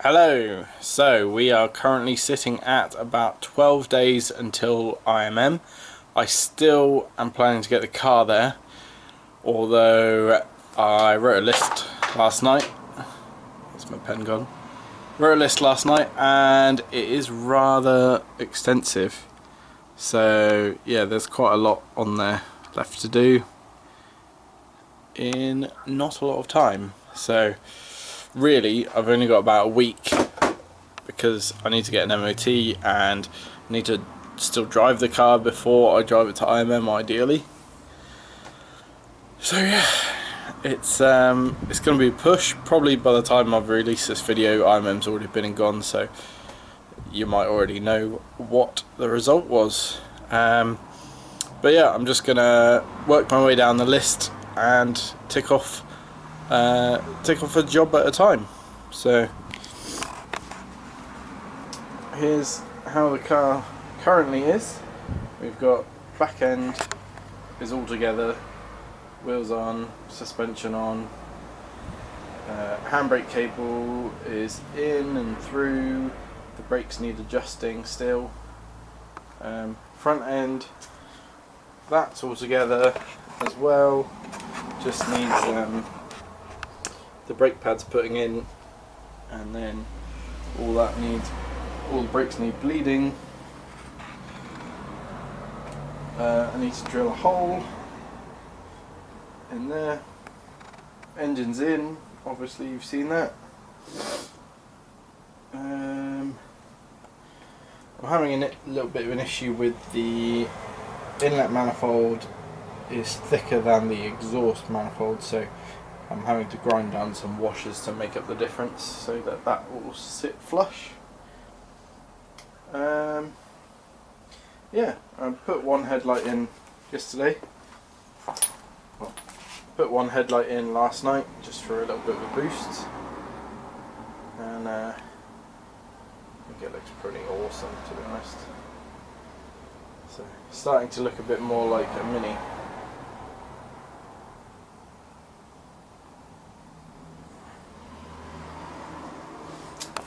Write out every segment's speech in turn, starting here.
Hello, so we are currently sitting at about 12 days until IMM. I still am planning to get the car there, although I wrote a list last night. Where's my pen gone? Wrote a list last night and it is rather extensive. So yeah, there's quite a lot on there left to do in not a lot of time. So really, I've only got about a week because I need to get an MOT and need to still drive the car before I drive it to IMM ideally. So yeah, it's going to be a push. Probably by the time I've released this video, IMM's already been and gone, so you might already know what the result was. But yeah, I'm just going to work my way down the list and tick off a job at a time. So here's how the car currently is. We've got back end is all together, wheels on, suspension on, handbrake cable is in and through, the brakes need adjusting still. Front end, that's all together as well, just needs the brake pads putting in, and then all the brakes need bleeding. I need to drill a hole in there. Engine's in, obviously you've seen that. I'm having a little bit of an issue with the inlet manifold is thicker than the exhaust manifold, so I'm having to grind down some washers to make up the difference so that will sit flush. Yeah, I put one headlight in yesterday. Well, put one headlight in last night just for a little bit of a boost, and I think it looks pretty awesome, to be honest. So it's starting to look a bit more like a Mini.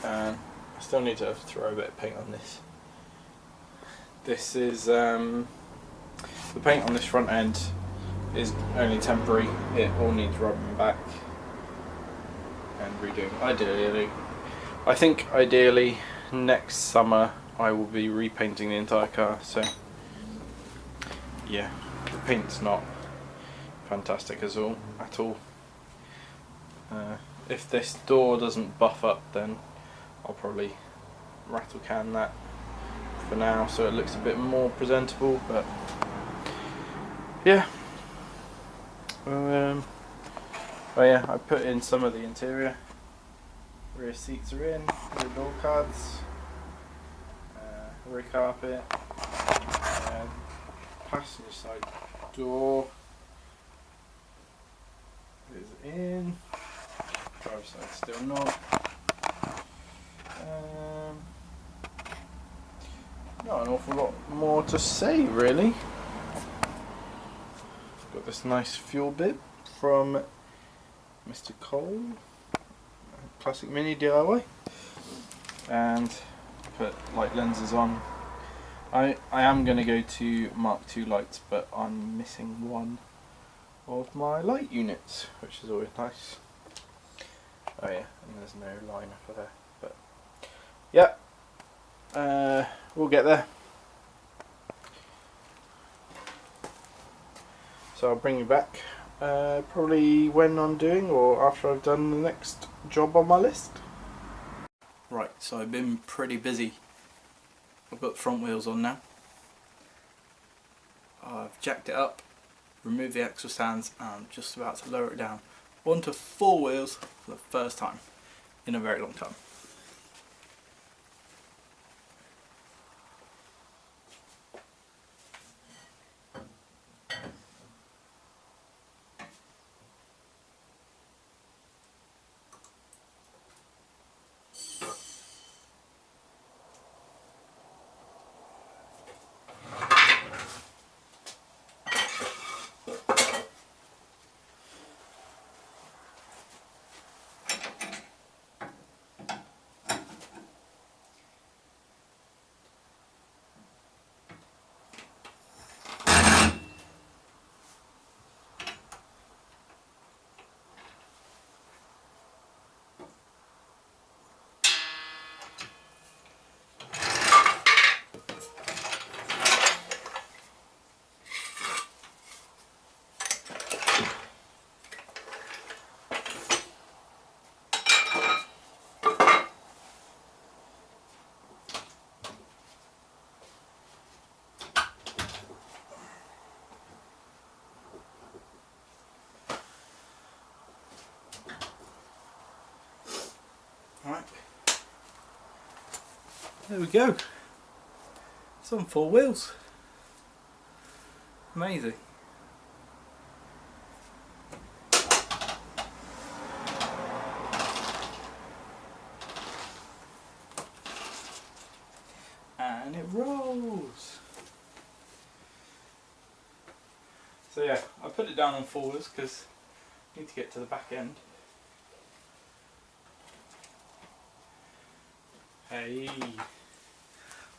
And I still need to throw a bit of paint on this. This is the paint on this front end is only temporary. It all needs rubbing back and redoing. I think ideally next summer I will be repainting the entire car. So yeah, the paint's not fantastic at all. If this door doesn't buff up, then I'll probably rattle can that for now so it looks a bit more presentable, but yeah. Oh yeah, I put in some of the interior. Rear seats are in, rear door cards, rear carpet, passenger side door is in, driver's side still not. Not an awful lot more to say really. Got this nice fuel bib from Mr. Cole, classic Mini DIY, and put light lenses on. I am going to go to Mark II lights, but I'm missing one of my light units, which is always nice. Oh yeah, and there's no liner for there, but yeah, we'll get there. So I'll bring you back probably when I'm doing or after I've done the next job on my list. Right, so I've been pretty busy. I've got the front wheels on now. I've jacked it up, removed the axle stands, and I'm just about to lower it down onto four wheels for the first time in a very long time. There we go. It's on 4 wheels. Amazing. And it rolls. So yeah, I put it down on 4 wheels because I need to get to the back end. Hey,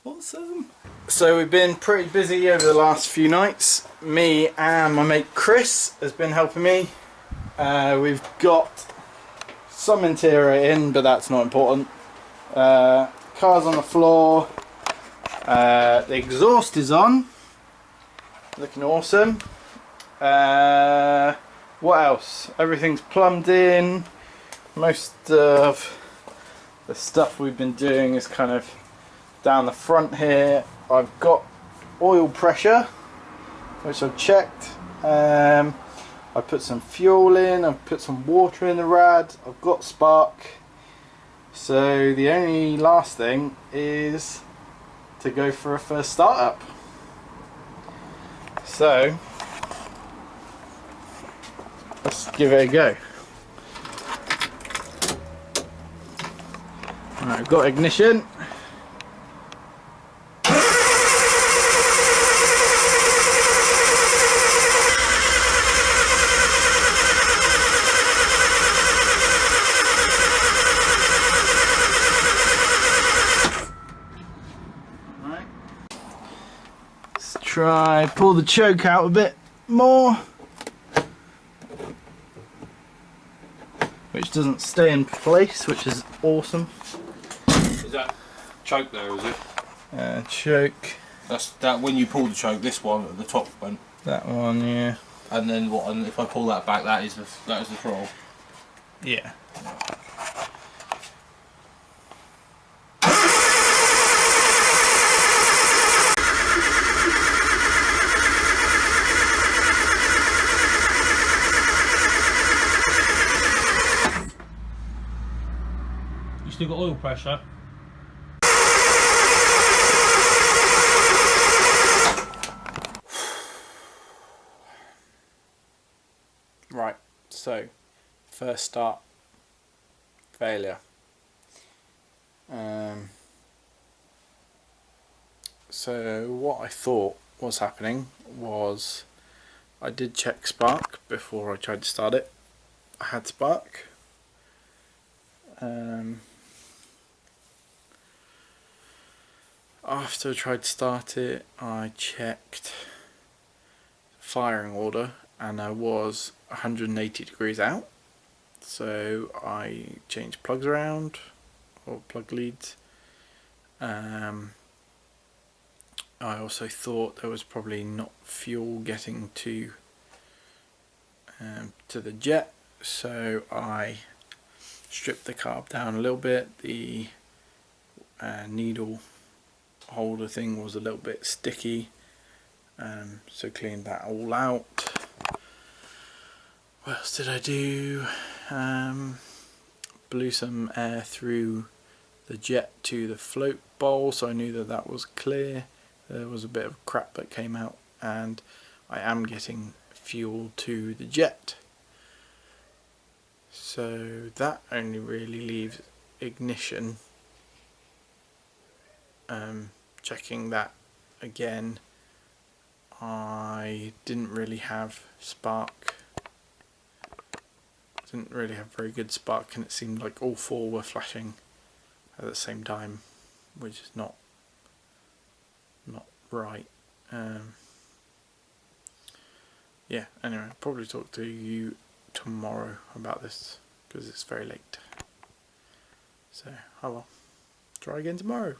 awesome. So we've been pretty busy over the last few nights. Me and my mate Chris has been helping me. We've got some interior in, but that's not important. Car's on the floor. The exhaust is on. Looking awesome. What else? Everything's plumbed in. Most of the stuff we've been doing is kind of down the front here. I've got oil pressure, which I've checked. I put some fuel in, I've put some water in the rad, I've got spark. So the only last thing is to go for a first startup. So let's give it a go. Right, I've got ignition. Right. Let's try pull the choke out a bit more, which doesn't stay in place, which is awesome. Is that choke there, is it? Choke. That's that when you pull the choke, this one at the top went. That one, yeah. And then what? And if I pull that back, that is the throttle. Yeah. You still got oil pressure. Right, so first start failure. So what I thought was happening was I did check spark before I tried to start it. I had spark. After I tried to start it, I checked firing order and I was 180 degrees out, so I changed plugs around, or plug leads. I also thought there was probably not fuel getting to the jet, so I stripped the carb down a little bit. The needle holder thing was a little bit sticky, so cleaned that all out. What else did I do? Blew some air through the jet to the float bowl, so I knew that that was clear. There was a bit of crap that came out, and I am getting fuel to the jet. So that only really leaves ignition. Checking that again, I didn't really have spark. Didn't really have very good spark, and it seemed like all 4 were flashing at the same time, which is not right. Yeah, anyway, I'll probably talk to you tomorrow about this because it's very late. So, I will try again tomorrow.